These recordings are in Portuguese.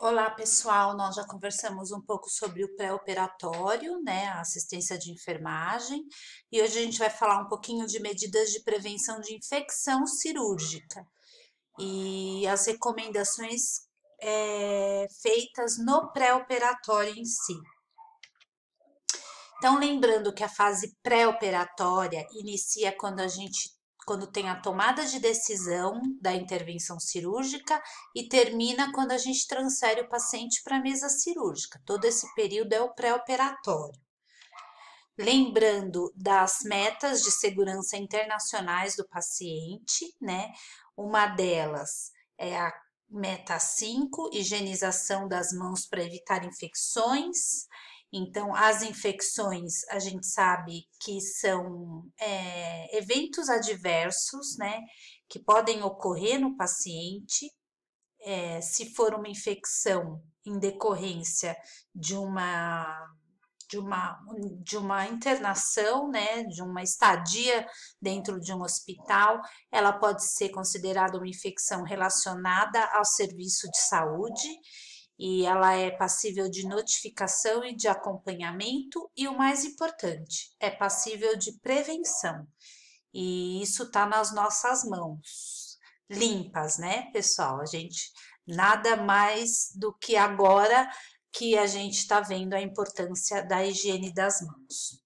Olá, pessoal. Nós já conversamos um pouco sobre o pré-operatório, né, a assistência de enfermagem, e hoje a gente vai falar um pouquinho de medidas de prevenção de infecção cirúrgica e as recomendações feitas no pré-operatório em si. Então, lembrando que a fase pré-operatória inicia quando tem a tomada de decisão da intervenção cirúrgica e termina quando a gente transfere o paciente para a mesa cirúrgica. Todo esse período é o pré-operatório. Lembrando das metas de segurança internacionais do paciente, né? Uma delas é a meta 5, higienização das mãos para evitar infecções. Então, as infecções a gente sabe que são eventos adversos, né? Que podem ocorrer no paciente. Se for uma infecção em decorrência de uma de uma, de uma internação, né, de uma estadia dentro de um hospital, ela pode ser considerada uma infecção relacionada ao serviço de saúde e ela é passível de notificação e de acompanhamento e o mais importante, é passível de prevenção. E isso está nas nossas mãos, limpas, né, pessoal? A gente nada mais do que agora que a gente está vendo a importância da higiene das mãos.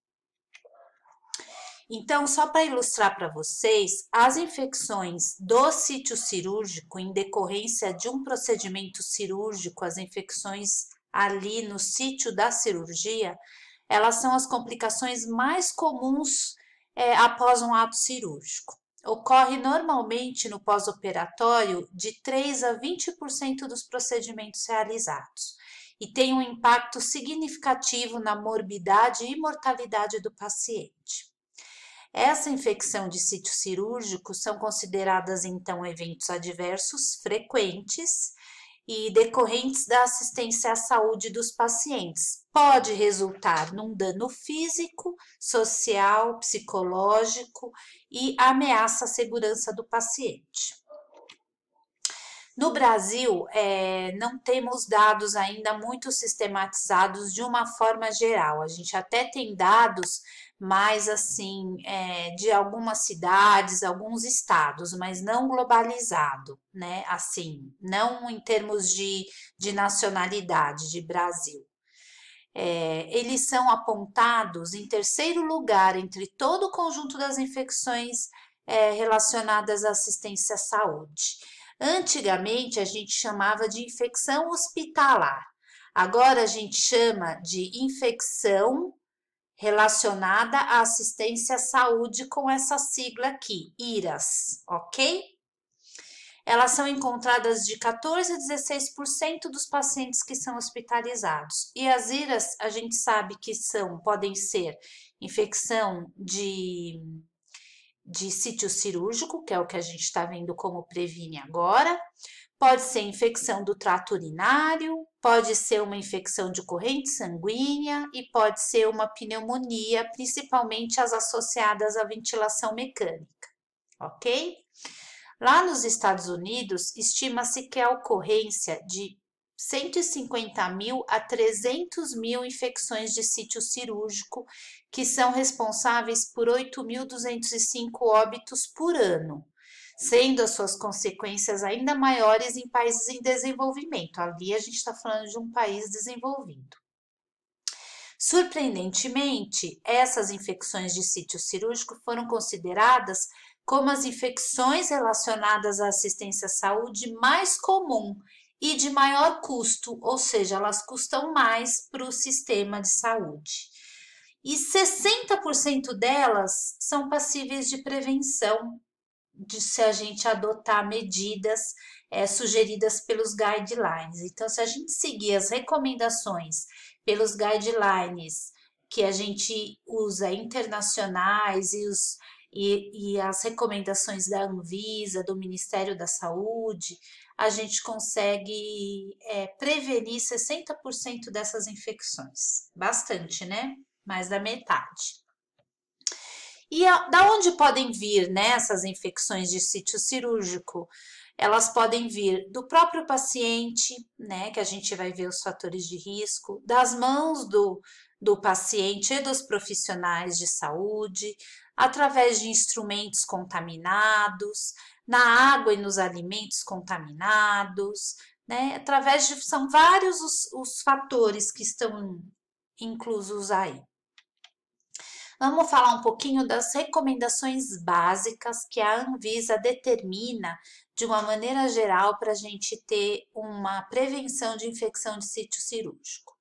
Então, só para ilustrar para vocês, as infecções do sítio cirúrgico em decorrência de um procedimento cirúrgico, as infecções ali no sítio da cirurgia, elas são as complicações mais comuns após um ato cirúrgico. Ocorre normalmente no pós-operatório de 3 a 20% dos procedimentos realizados e tem um impacto significativo na morbidade e mortalidade do paciente. Essa infecção de sítio cirúrgico são consideradas então eventos adversos frequentes e decorrentes da assistência à saúde dos pacientes. Pode resultar num dano físico, social, psicológico e ameaça à segurança do paciente. No Brasil, não temos dados ainda muito sistematizados de uma forma geral. A gente até tem dados mais assim de algumas cidades, alguns estados, mas não globalizado, né? Assim, não em termos de nacionalidade, de Brasil. Eles são apontados em terceiro lugar entre todo o conjunto das infecções relacionadas à assistência à saúde. Antigamente a gente chamava de infecção hospitalar, agora a gente chama de infecção relacionada à assistência à saúde com essa sigla aqui, IRAS, ok? Elas são encontradas de 14 a 16% dos pacientes que são hospitalizados. E as IRAS, a gente sabe que podem ser infecção de sítio cirúrgico, que é o que a gente está vendo como previne agora, pode ser infecção do trato urinário, pode ser uma infecção de corrente sanguínea e pode ser uma pneumonia, principalmente as associadas à ventilação mecânica, ok? Lá nos Estados Unidos, estima-se que a ocorrência de 150 mil a 300 mil infecções de sítio cirúrgico, que são responsáveis por 8.205 óbitos por ano, sendo as suas consequências ainda maiores em países em desenvolvimento. Ali a gente está falando de um país desenvolvido. Surpreendentemente, essas infecções de sítio cirúrgico foram consideradas como as infecções relacionadas à assistência à saúde mais comum e de maior custo, ou seja, elas custam mais para o sistema de saúde. E 60% delas são passíveis de prevenção, se a gente adotar medidas sugeridas pelos guidelines. Então, se a gente seguir as recomendações pelos guidelines que a gente usa internacionais e as recomendações da Anvisa, do Ministério da Saúde, a gente consegue prevenir 60% dessas infecções. Bastante, né? Mais da metade. E da onde podem vir, né, essas infecções de sítio cirúrgico? Elas podem vir do próprio paciente, né, que a gente vai ver os fatores de risco, das mãos do paciente e dos profissionais de saúde, através de instrumentos contaminados, na água e nos alimentos contaminados, né, através de, são vários os fatores que estão inclusos aí. Vamos falar um pouquinho das recomendações básicas que a Anvisa determina de uma maneira geral para a gente ter uma prevenção de infecção de sítio cirúrgico.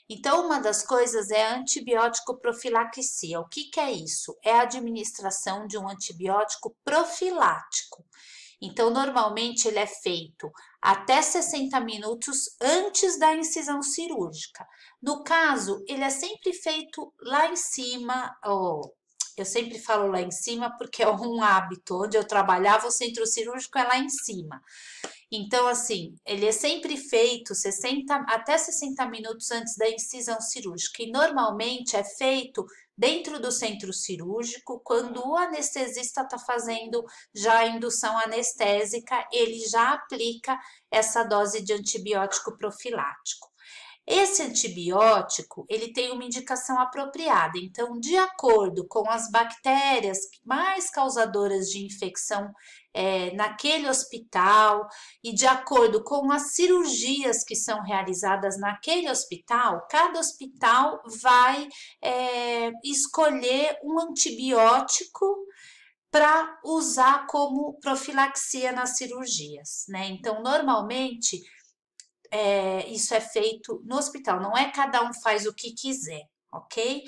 Então, uma das coisas é a antibiótico profilaxia. O que é isso? É a administração de um antibiótico profilático. Então, normalmente ele é feito até 60 minutos antes da incisão cirúrgica. No caso, ele é sempre feito lá em cima, eu sempre falo lá em cima porque é um hábito. Onde eu trabalhava, o centro cirúrgico é lá em cima. Então, assim, ele é sempre feito até 60 minutos antes da incisão cirúrgica. E normalmente é feito dentro do centro cirúrgico, quando o anestesista está fazendo já a indução anestésica, ele já aplica essa dose de antibiótico profilático. Esse antibiótico, ele tem uma indicação apropriada, então, de acordo com as bactérias mais causadoras de infecção naquele hospital e de acordo com as cirurgias que são realizadas naquele hospital, cada hospital vai escolher um antibiótico para usar como profilaxia nas cirurgias, né? Então, normalmente, isso é feito no hospital, não é cada um faz o que quiser, ok?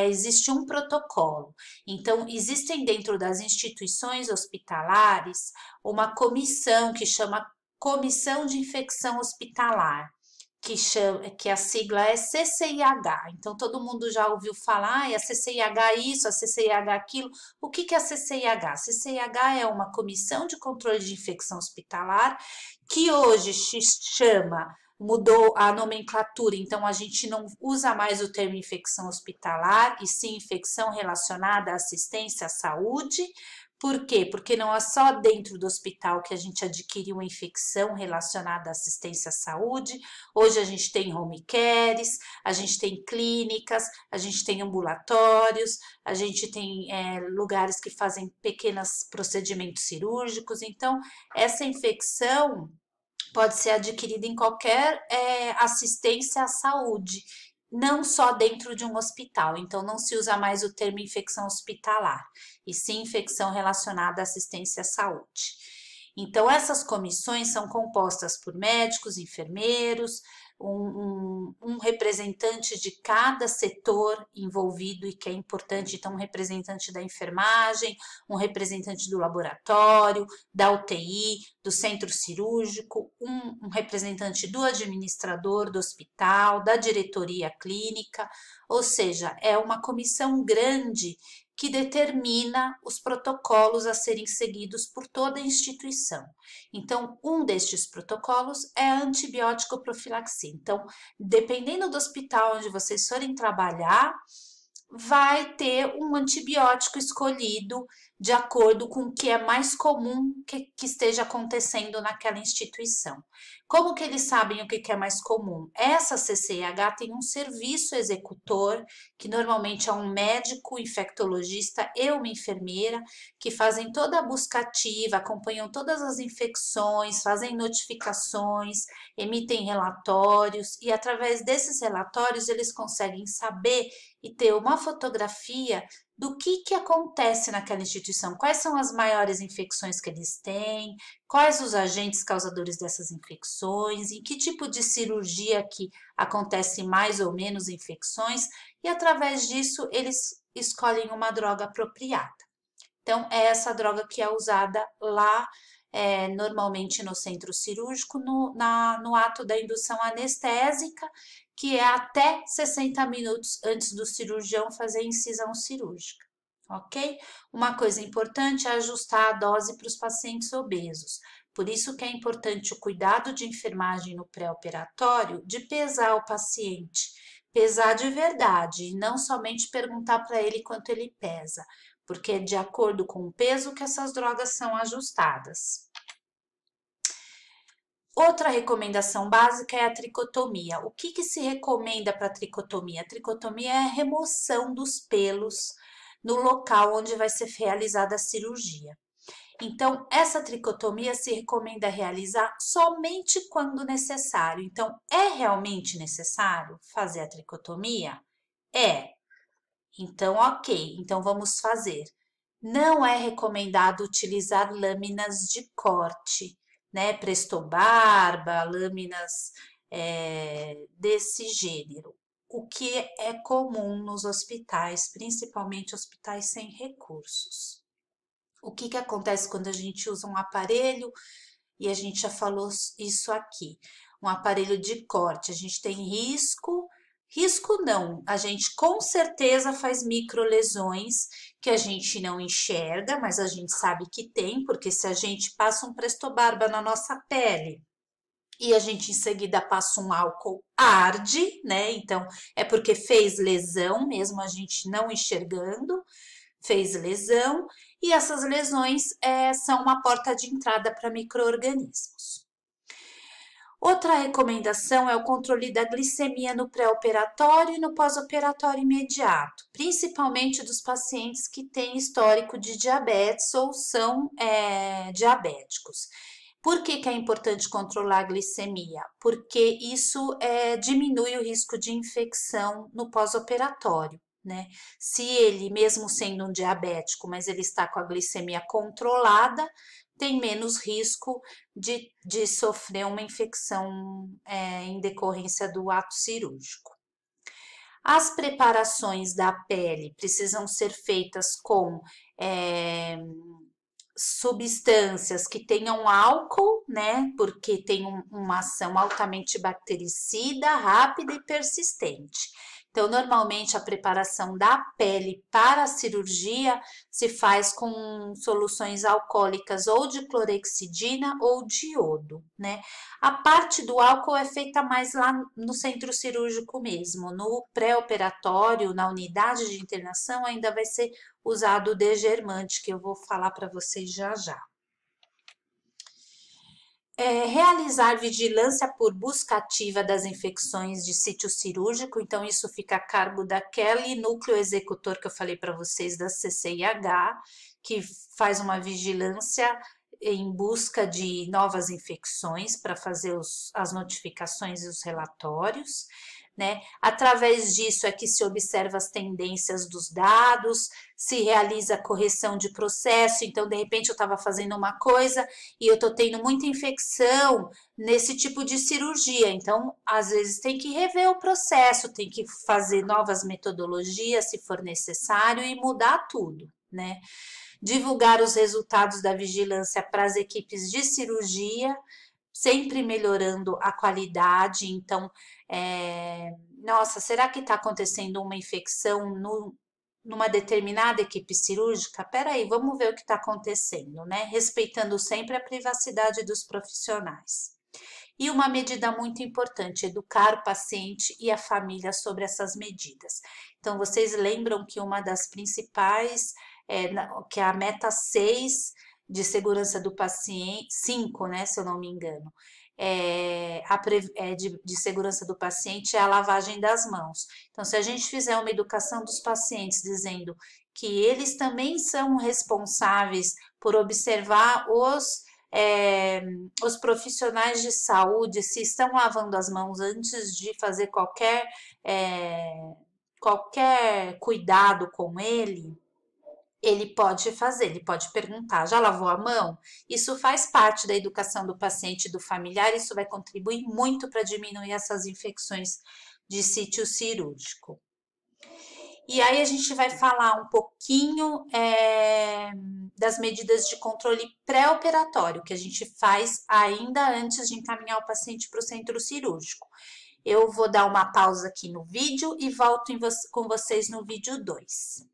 Existe um protocolo. Então, existem dentro das instituições hospitalares uma comissão que chama Comissão de Infecção Hospitalar, que a sigla é CCIH. Então, todo mundo já ouviu falar, a CCIH isso, a CCIH aquilo. O que é a CCIH? A CCIH é uma comissão de controle de infecção hospitalar que hoje se chama, mudou a nomenclatura, então a gente não usa mais o termo infecção hospitalar, e sim infecção relacionada à assistência à saúde. Por quê? Porque não é só dentro do hospital que a gente adquire uma infecção relacionada à assistência à saúde. Hoje a gente tem home cares, a gente tem clínicas, a gente tem ambulatórios, a gente tem lugares que fazem pequenos procedimentos cirúrgicos. Então, essa infecção pode ser adquirida em qualquer assistência à saúde, não só dentro de um hospital. Então, não se usa mais o termo infecção hospitalar, e sim infecção relacionada à assistência à saúde. Então, essas comissões são compostas por médicos, enfermeiros, um representante de cada setor envolvido e que é importante, então um representante da enfermagem, um representante do laboratório, da UTI, do centro cirúrgico, um representante do administrador do hospital, da diretoria clínica, ou seja, é uma comissão grande que determina os protocolos a serem seguidos por toda a instituição. Então, um destes protocolos é a antibiótico profilaxia. Então, dependendo do hospital onde vocês forem trabalhar, vai ter um antibiótico escolhido de acordo com o que é mais comum que esteja acontecendo naquela instituição. Como que eles sabem o que é mais comum? Essa CCIH tem um serviço executor, que normalmente é um médico infectologista e uma enfermeira, que fazem toda a busca ativa, acompanham todas as infecções, fazem notificações, emitem relatórios, e através desses relatórios eles conseguem saber e ter uma fotografia do que acontece naquela instituição, quais são as maiores infecções que eles têm, quais os agentes causadores dessas infecções, em que tipo de cirurgia que acontece mais ou menos infecções, e através disso eles escolhem uma droga apropriada. Então, é essa droga que é usada lá, normalmente no centro cirúrgico, no ato da indução anestésica, que é até 60 minutos antes do cirurgião fazer a incisão cirúrgica, ok? Uma coisa importante é ajustar a dose para os pacientes obesos. Por isso que é importante o cuidado de enfermagem no pré-operatório, de pesar o paciente, pesar de verdade, e não somente perguntar para ele quanto ele pesa, porque é de acordo com o peso que essas drogas são ajustadas. Outra recomendação básica é a tricotomia. O que se recomenda para a tricotomia? A tricotomia é a remoção dos pelos no local onde vai ser realizada a cirurgia. Então, essa tricotomia se recomenda realizar somente quando necessário. Então, é realmente necessário fazer a tricotomia? É. Então, ok. Então, vamos fazer. Não é recomendado utilizar lâminas de corte, né? Prestobarba, lâminas desse gênero. O que é comum nos hospitais, principalmente hospitais sem recursos. O que acontece quando a gente usa um aparelho, e a gente já falou isso aqui, um aparelho de corte, a gente tem risco não, a gente com certeza faz microlesões que a gente não enxerga, mas a gente sabe que tem, porque se a gente passa um prestobarba na nossa pele e a gente em seguida passa um álcool, arde, né? Então é porque fez lesão, mesmo a gente não enxergando, fez lesão, e essas lesões são uma porta de entrada para micro-organismos. Outra recomendação é o controle da glicemia no pré-operatório e no pós-operatório imediato, principalmente dos pacientes que têm histórico de diabetes ou são diabéticos. Por que é importante controlar a glicemia? Porque isso diminui o risco de infecção no pós-operatório, né? Se ele, mesmo sendo um diabético, mas ele está com a glicemia controlada, tem menos risco de sofrer uma infecção em decorrência do ato cirúrgico. As preparações da pele precisam ser feitas com substâncias que tenham álcool, né? Porque tem uma ação altamente bactericida, rápida e persistente. Então, normalmente a preparação da pele para a cirurgia se faz com soluções alcoólicas ou de clorexidina ou de iodo, né? A parte do álcool é feita mais lá no centro cirúrgico mesmo. No pré-operatório, na unidade de internação, ainda vai ser usado o degermante, que eu vou falar para vocês já já. Realizar vigilância por busca ativa das infecções de sítio cirúrgico, então isso fica a cargo daquele núcleo executor que eu falei para vocês da CCIH, que faz uma vigilância em busca de novas infecções para fazer as notificações e os relatórios, né? Através disso é que se observa as tendências dos dados, se realiza a correção de processo. Então, de repente, eu estava fazendo uma coisa e eu estou tendo muita infecção nesse tipo de cirurgia. Então, às vezes, tem que rever o processo, tem que fazer novas metodologias, se for necessário, e mudar tudo, né? Divulgar os resultados da vigilância para as equipes de cirurgia, sempre melhorando a qualidade. Então, nossa, será que está acontecendo uma infecção numa determinada equipe cirúrgica? Peraí, vamos ver o que está acontecendo, né? Respeitando sempre a privacidade dos profissionais. E uma medida muito importante, educar o paciente e a família sobre essas medidas. Então, vocês lembram que uma das principais, que é a meta 6 de segurança do paciente, 5, né, se eu não me engano, de segurança do paciente é a lavagem das mãos. Então, se a gente fizer uma educação dos pacientes dizendo que eles também são responsáveis por observar os profissionais de saúde, se estão lavando as mãos antes de fazer qualquer cuidado com ele pode fazer, ele pode perguntar, já lavou a mão? Isso faz parte da educação do paciente e do familiar, isso vai contribuir muito para diminuir essas infecções de sítio cirúrgico. E aí a gente vai falar um pouquinho das medidas de controle pré-operatório, que a gente faz ainda antes de encaminhar o paciente para o centro cirúrgico. Eu vou dar uma pausa aqui no vídeo e volto com vocês no vídeo 2.